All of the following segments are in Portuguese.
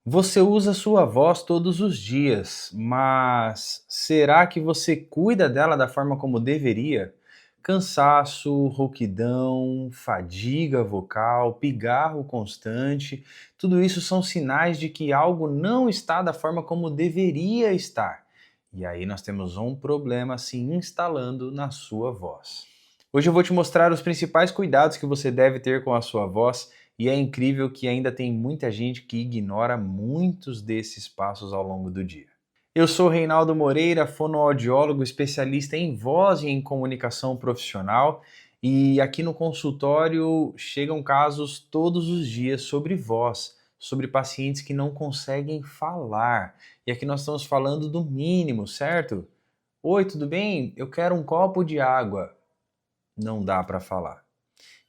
Você usa sua voz todos os dias, mas será que você cuida dela da forma como deveria? Cansaço, rouquidão, fadiga vocal, pigarro constante, tudo isso são sinais de que algo não está da forma como deveria estar. E aí nós temos um problema se instalando na sua voz. Hoje eu vou te mostrar os principais cuidados que você deve ter com a sua voz e é incrível que ainda tem muita gente que ignora muitos desses passos ao longo do dia. Eu sou Reinaldo Moreira, fonoaudiólogo especialista em voz e em comunicação profissional, e aqui no consultório chegam casos todos os dias sobre voz, sobre pacientes que não conseguem falar. E aqui nós estamos falando do mínimo, certo? Oi, tudo bem? Eu quero um copo de água. Não dá para falar.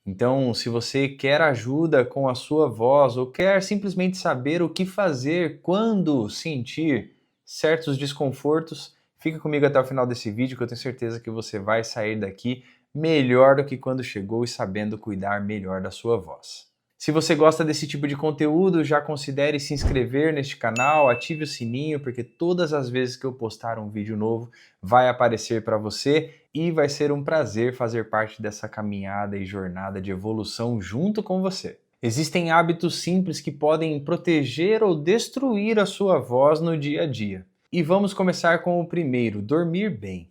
Então, se você quer ajuda com a sua voz ou quer simplesmente saber o que fazer quando sentir certos desconfortos, fica comigo até o final desse vídeo que eu tenho certeza que você vai sair daqui melhor do que quando chegou e sabendo cuidar melhor da sua voz. Se você gosta desse tipo de conteúdo, já considere se inscrever neste canal, ative o sininho, porque todas as vezes que eu postar um vídeo novo vai aparecer para você e vai ser um prazer fazer parte dessa caminhada e jornada de evolução junto com você. Existem hábitos simples que podem proteger ou destruir a sua voz no dia a dia. E vamos começar com o primeiro, dormir bem.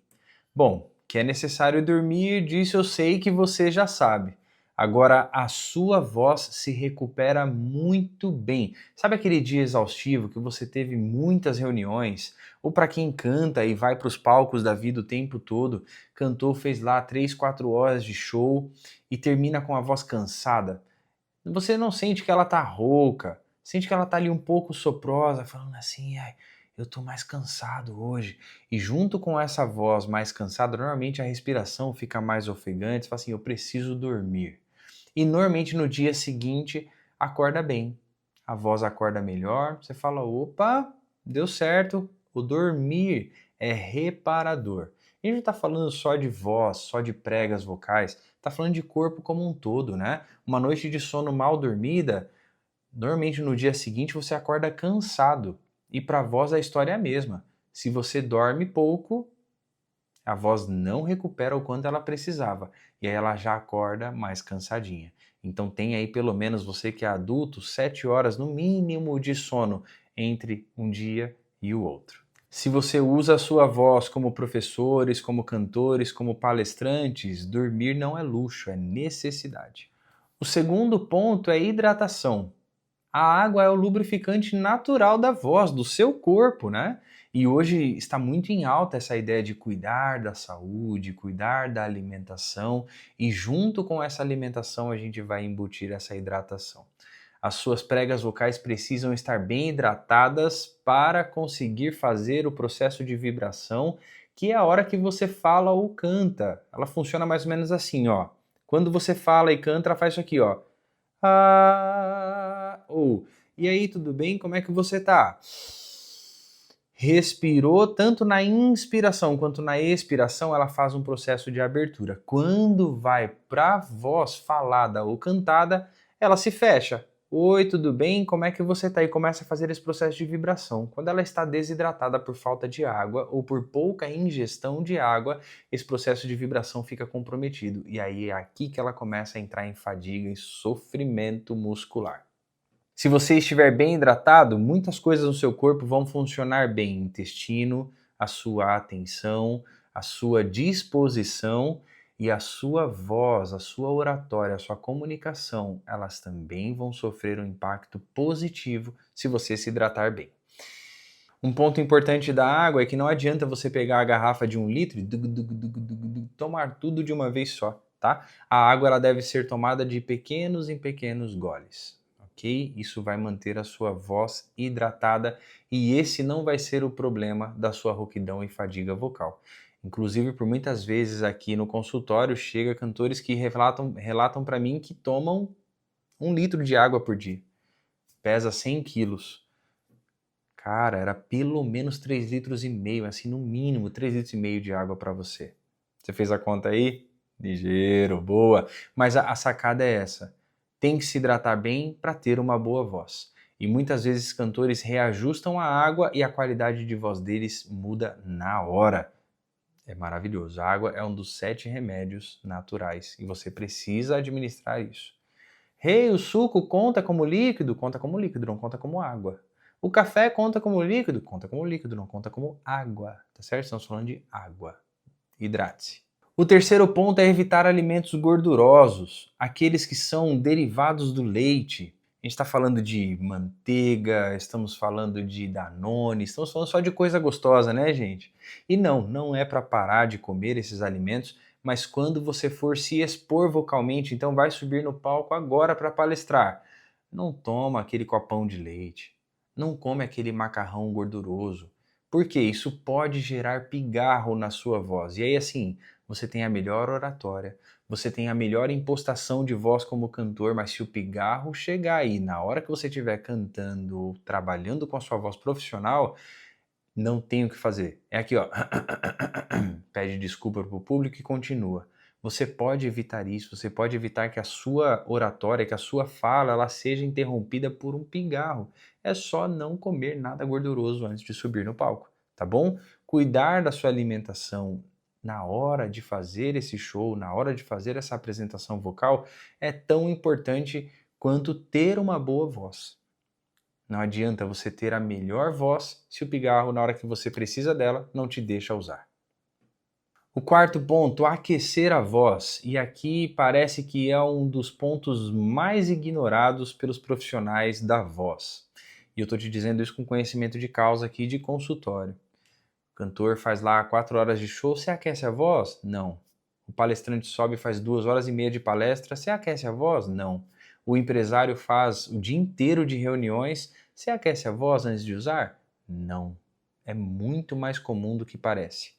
Bom, que é necessário dormir, disso eu sei que você já sabe. Agora, a sua voz se recupera muito bem. Sabe aquele dia exaustivo que você teve muitas reuniões? Ou para quem canta e vai para os palcos da vida o tempo todo, cantou, fez lá 3, 4 horas de show e termina com a voz cansada? Você não sente que ela tá rouca, sente que ela tá ali um pouco soprosa, falando assim, ai, eu tô mais cansado hoje. E junto com essa voz mais cansada, normalmente a respiração fica mais ofegante, você fala assim, eu preciso dormir. E normalmente no dia seguinte acorda bem, a voz acorda melhor, você fala, opa, deu certo, o dormir é reparador. E a gente não está falando só de voz, só de pregas vocais, está falando de corpo como um todo, né? Uma noite de sono mal dormida, normalmente no dia seguinte você acorda cansado. E para a voz a história é a mesma. Se você dorme pouco, a voz não recupera o quanto ela precisava e aí ela já acorda mais cansadinha. Então tem aí pelo menos você que é adulto, 7 horas no mínimo de sono entre um dia e o outro. Se você usa a sua voz como professores, como cantores, como palestrantes, dormir não é luxo, é necessidade. O segundo ponto é hidratação. A água é o lubrificante natural da voz, do seu corpo, né? E hoje está muito em alta essa ideia de cuidar da saúde, cuidar da alimentação, e junto com essa alimentação a gente vai embutir essa hidratação. As suas pregas vocais precisam estar bem hidratadas para conseguir fazer o processo de vibração, que é a hora que você fala ou canta. Ela funciona mais ou menos assim, ó. Quando você fala e canta, ela faz isso aqui, ó. Ah, ou, e aí, tudo bem? Como é que você tá? Respirou, tanto na inspiração quanto na expiração, ela faz um processo de abertura. Quando vai para a voz falada ou cantada, ela se fecha. Oi, tudo bem? Como é que você tá? E começa a fazer esse processo de vibração. Quando ela está desidratada por falta de água ou por pouca ingestão de água, esse processo de vibração fica comprometido. E aí é aqui que ela começa a entrar em fadiga e sofrimento muscular. Se você estiver bem hidratado, muitas coisas no seu corpo vão funcionar bem. Intestino, a sua atenção, a sua disposição e a sua voz, a sua oratória, a sua comunicação, elas também vão sofrer um impacto positivo se você se hidratar bem. Um ponto importante da água é que não adianta você pegar a garrafa de 1 litro e tomar tudo de uma vez só, tá? A água ela deve ser tomada de pequenos em pequenos goles, ok? Isso vai manter a sua voz hidratada e esse não vai ser o problema da sua rouquidão e fadiga vocal. Inclusive, por muitas vezes aqui no consultório, chega cantores que relatam para mim que tomam 1 litro de água por dia. Pesa 100 quilos. Cara, era pelo menos 3,5 litros, assim, no mínimo 3,5 litros de água para você. Você fez a conta aí? Ligeiro, boa. Mas a sacada é essa. Tem que se hidratar bem para ter uma boa voz. E muitas vezes cantores reajustam a água e a qualidade de voz deles muda na hora. É maravilhoso. A água é um dos 7 remédios naturais e você precisa administrar isso. Hey, o suco conta como líquido? Conta como líquido, não conta como água. O café conta como líquido? Conta como líquido, não conta como água. Tá certo? Estamos falando de água. Hidrate-se. O terceiro ponto é evitar alimentos gordurosos, aqueles que são derivados do leite. A gente está falando de manteiga, estamos falando de Danone, estamos falando só de coisa gostosa, né, gente? E não é para parar de comer esses alimentos, mas quando você for se expor vocalmente, então vai subir no palco agora para palestrar. Não toma aquele copão de leite, não come aquele macarrão gorduroso, porque isso pode gerar pigarro na sua voz. E aí, assim, você tem a melhor oratória, você tem a melhor impostação de voz como cantor, mas se o pigarro chegar aí na hora que você estiver cantando ou trabalhando com a sua voz profissional, não tem o que fazer. É aqui, ó. Pede desculpa pro público e continua. Você pode evitar isso, você pode evitar que a sua oratória, que a sua fala, ela seja interrompida por um pigarro. É só não comer nada gorduroso antes de subir no palco, tá bom? Cuidar da sua alimentação na hora de fazer esse show, na hora de fazer essa apresentação vocal, é tão importante quanto ter uma boa voz. Não adianta você ter a melhor voz se o pigarro, na hora que você precisa dela, não te deixa usar. O quarto ponto, aquecer a voz. E aqui parece que é um dos pontos mais ignorados pelos profissionais da voz. E eu estou te dizendo isso com conhecimento de causa aqui de consultório. O cantor faz lá 4 horas de show, você aquece a voz? Não. O palestrante sobe e faz 2 horas e meia de palestra, você aquece a voz? Não. O empresário faz o dia inteiro de reuniões, você aquece a voz antes de usar? Não. É muito mais comum do que parece.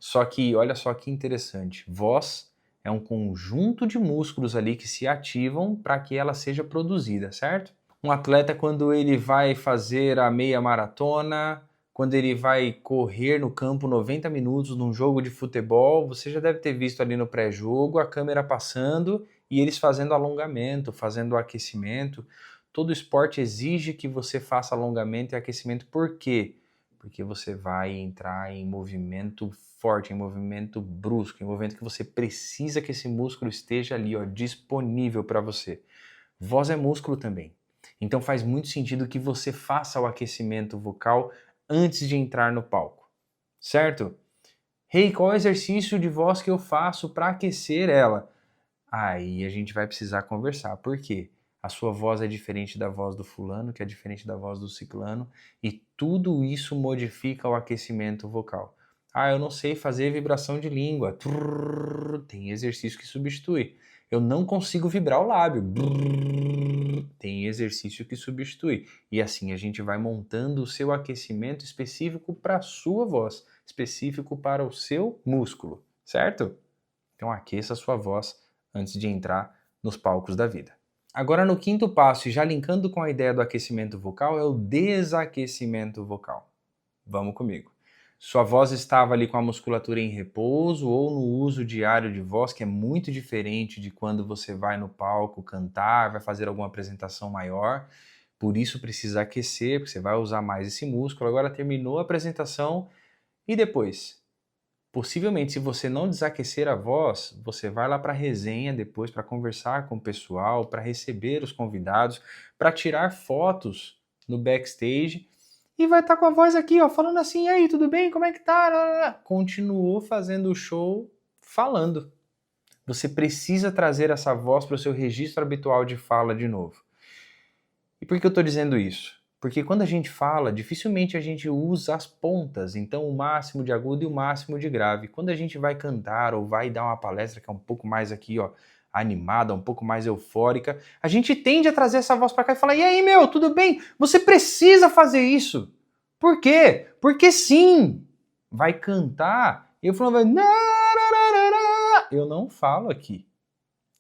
Só que, olha só que interessante, voz é um conjunto de músculos ali que se ativam para que ela seja produzida, certo? Um atleta, quando ele vai fazer a meia maratona, quando ele vai correr no campo 90 minutos num jogo de futebol, você já deve ter visto ali no pré-jogo a câmera passando e eles fazendo alongamento, fazendo aquecimento. Todo esporte exige que você faça alongamento e aquecimento. Por quê? Porque você vai entrar em movimento forte, em movimento brusco, em movimento que você precisa que esse músculo esteja ali, ó, disponível para você. Voz é músculo também. Então faz muito sentido que você faça o aquecimento vocal antes de entrar no palco, certo? Hey, qual é o exercício de voz que eu faço para aquecer ela? Aí a gente vai precisar conversar. Por quê? A sua voz é diferente da voz do fulano, que é diferente da voz do ciclano, e tudo isso modifica o aquecimento vocal. Ah, eu não sei fazer vibração de língua. Tem exercício que substitui. Eu não consigo vibrar o lábio. Tem exercício que substitui. E assim a gente vai montando o seu aquecimento específico para a sua voz, específico para o seu músculo, certo? Então aqueça a sua voz antes de entrar nos palcos da vida. Agora, no quinto passo, e já linkando com a ideia do aquecimento vocal, é o desaquecimento vocal. Vamos comigo. Sua voz estava ali com a musculatura em repouso ou no uso diário de voz, que é muito diferente de quando você vai no palco cantar, vai fazer alguma apresentação maior. Por isso precisa aquecer, porque você vai usar mais esse músculo. Agora terminou a apresentação e depois? Possivelmente, se você não desaquecer a voz, você vai lá para a resenha depois para conversar com o pessoal, para receber os convidados, para tirar fotos no backstage e vai estar com a voz aqui, ó, falando assim: "E aí, tudo bem? Como é que tá?" Continuou fazendo o show falando. Você precisa trazer essa voz para o seu registro habitual de fala de novo. E por que eu estou dizendo isso? Porque quando a gente fala, dificilmente a gente usa as pontas, então o máximo de agudo e o máximo de grave. Quando a gente vai cantar ou vai dar uma palestra que é um pouco mais aqui, ó, animada, um pouco mais eufórica, a gente tende a trazer essa voz para cá e falar: "E aí, meu, tudo bem? Você precisa fazer isso." Por quê? Porque sim. Vai cantar, eu falo, eu não falo aqui.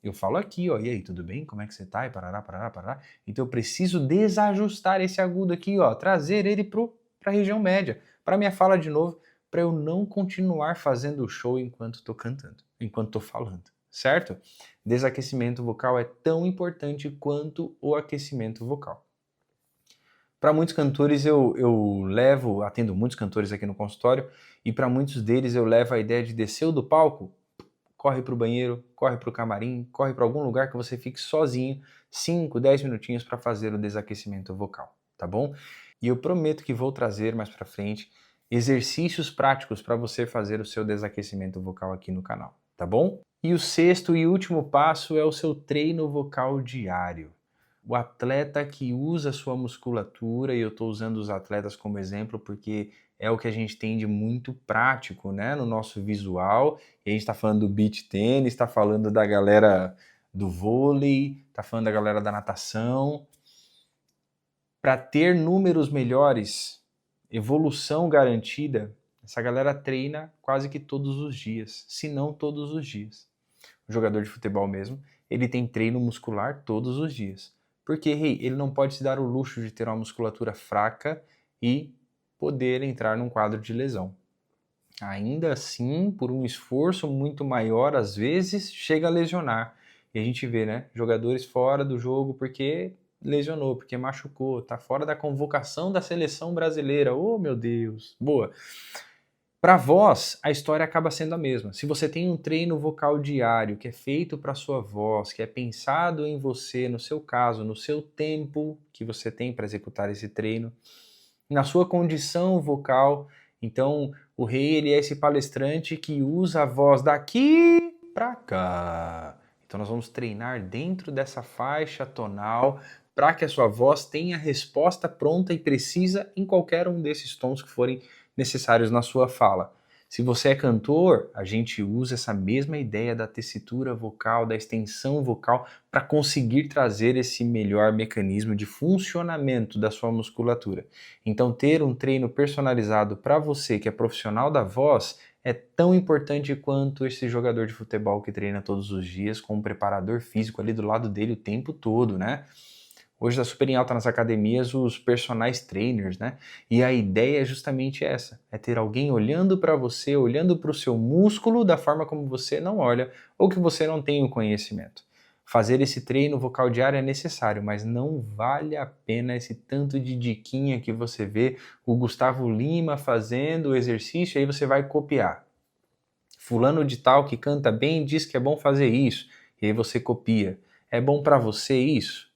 Eu falo aqui, ó, e aí, tudo bem? Como é que você tá? E parará, parará, parará. Então eu preciso desajustar esse agudo aqui, ó, trazer ele para a região média, para minha fala de novo, para eu não continuar fazendo o show enquanto estou cantando, enquanto estou falando, certo? Desaquecimento vocal é tão importante quanto o aquecimento vocal. Para muitos cantores atendo muitos cantores aqui no consultório, e para muitos deles eu levo a ideia de descer do palco, corre para o banheiro, corre para o camarim, corre para algum lugar que você fique sozinho, 5, 10 minutinhos para fazer o desaquecimento vocal, tá bom? E eu prometo que vou trazer mais para frente exercícios práticos para você fazer o seu desaquecimento vocal aqui no canal, tá bom? E o sexto e último passo é o seu treino vocal diário. O atleta que usa a sua musculatura, e eu estou usando os atletas como exemplo porque é o que a gente tem de muito prático, né, no nosso visual. E a gente está falando do beach tênis, está falando da galera do vôlei, está falando da galera da natação. Para ter números melhores, evolução garantida, essa galera treina quase que todos os dias, se não todos os dias. O jogador de futebol mesmo, ele tem treino muscular todos os dias. Porque, ele não pode se dar o luxo de ter uma musculatura fraca e poder entrar num quadro de lesão. Ainda assim, por um esforço muito maior, às vezes, chega a lesionar. E a gente vê, né, jogadores fora do jogo porque lesionou, porque machucou, tá fora da convocação da seleção brasileira. Oh, meu Deus! Boa! Para voz, a história acaba sendo a mesma. Se você tem um treino vocal diário que é feito para sua voz, que é pensado em você, no seu caso, no seu tempo que você tem para executar esse treino, na sua condição vocal, então o rei ele é esse palestrante que usa a voz daqui para cá. Então nós vamos treinar dentro dessa faixa tonal para que a sua voz tenha a resposta pronta e precisa em qualquer um desses tons que forem necessários na sua fala. Se você é cantor, a gente usa essa mesma ideia da tessitura vocal, da extensão vocal, para conseguir trazer esse melhor mecanismo de funcionamento da sua musculatura. Então, ter um treino personalizado para você, que é profissional da voz, é tão importante quanto esse jogador de futebol que treina todos os dias com um preparador físico ali do lado dele o tempo todo, né? Hoje está super em alta nas academias os personagens trainers, né? E a ideia é justamente essa, é ter alguém olhando para você, olhando para o seu músculo da forma como você não olha ou que você não tem o conhecimento. Fazer esse treino vocal diário é necessário, mas não vale a pena esse tanto de diquinha que você vê o Gustavo Lima fazendo o exercício, aí você vai copiar. Fulano de tal que canta bem diz que é bom fazer isso, e aí você copia. É bom para você isso?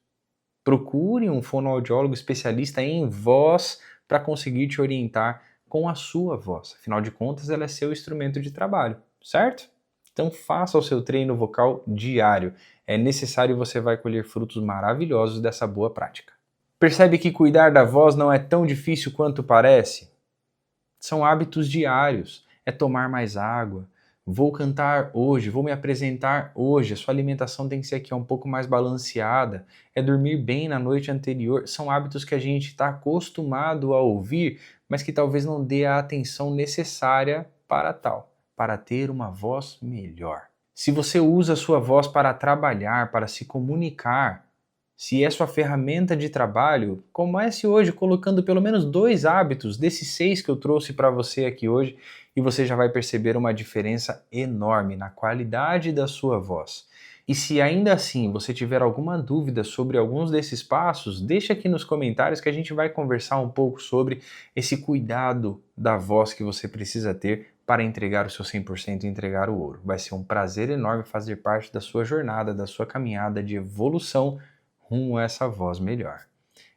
Procure um fonoaudiólogo especialista em voz para conseguir te orientar com a sua voz. Afinal de contas, ela é seu instrumento de trabalho, certo? Então faça o seu treino vocal diário. É necessário e você vai colher frutos maravilhosos dessa boa prática. Percebe que cuidar da voz não é tão difícil quanto parece? São hábitos diários. É tomar mais água. Vou cantar hoje, vou me apresentar hoje. A sua alimentação tem que ser aqui um pouco mais balanceada. É dormir bem na noite anterior. São hábitos que a gente está acostumado a ouvir, mas que talvez não dê a atenção necessária para tal, para ter uma voz melhor. Se você usa a sua voz para trabalhar, para se comunicar, se é sua ferramenta de trabalho, comece hoje colocando pelo menos 2 hábitos desses 6 que eu trouxe para você aqui hoje e você já vai perceber uma diferença enorme na qualidade da sua voz. E se ainda assim você tiver alguma dúvida sobre alguns desses passos, deixa aqui nos comentários que a gente vai conversar um pouco sobre esse cuidado da voz que você precisa ter para entregar o seu 100% e entregar o ouro. Vai ser um prazer enorme fazer parte da sua jornada, da sua caminhada de evolução rumo a essa voz melhor.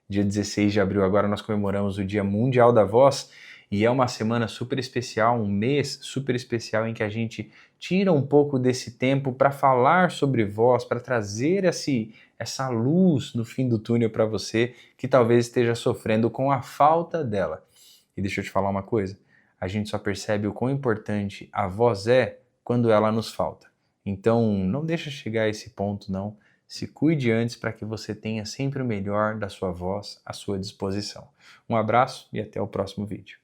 Dia 16 de abril agora nós comemoramos o Dia Mundial da Voz e é uma semana super especial, um mês super especial em que a gente tira um pouco desse tempo para falar sobre voz, para trazer essa luz no fim do túnel para você que talvez esteja sofrendo com a falta dela. E deixa eu te falar uma coisa, a gente só percebe o quão importante a voz é quando ela nos falta. Então não deixa chegar a esse ponto não. Se cuide antes para que você tenha sempre o melhor da sua voz à sua disposição. Um abraço e até o próximo vídeo.